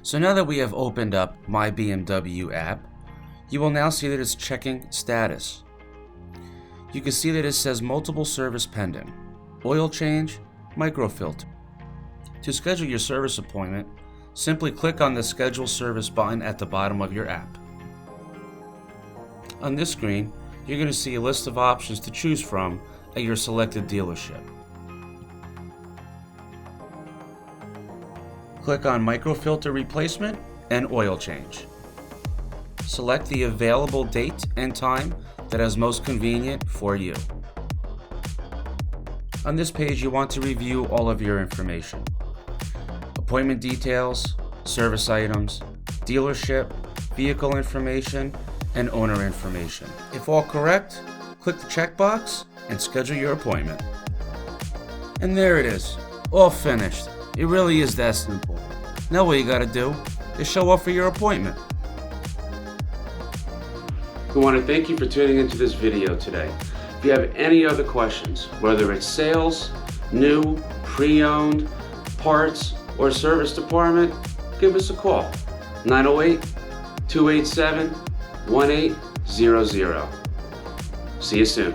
So now that we have opened up My BMW app, you will now see that it's checking status. You can see that it says multiple service pending, oil change, microfilter. To schedule your service appointment, simply click on the Schedule Service button at the bottom of your app. On this screen, you're going to see a list of options to choose from at your selected dealership. Click on Microfilter Replacement and Oil Change. Select the available date and time that is most convenient for you. On this page, you want to review all of your information. Appointment details, service items, dealership, vehicle information, and owner information. If all correct, click the checkbox and schedule your appointment. And there it is, all finished. It really is that simple. Now what you gotta do is show up for your appointment. We want to thank you for tuning into this video today. If you have any other questions, whether it's sales, new, pre-owned, parts, or service department, give us a call. 908-287-1800. See you soon.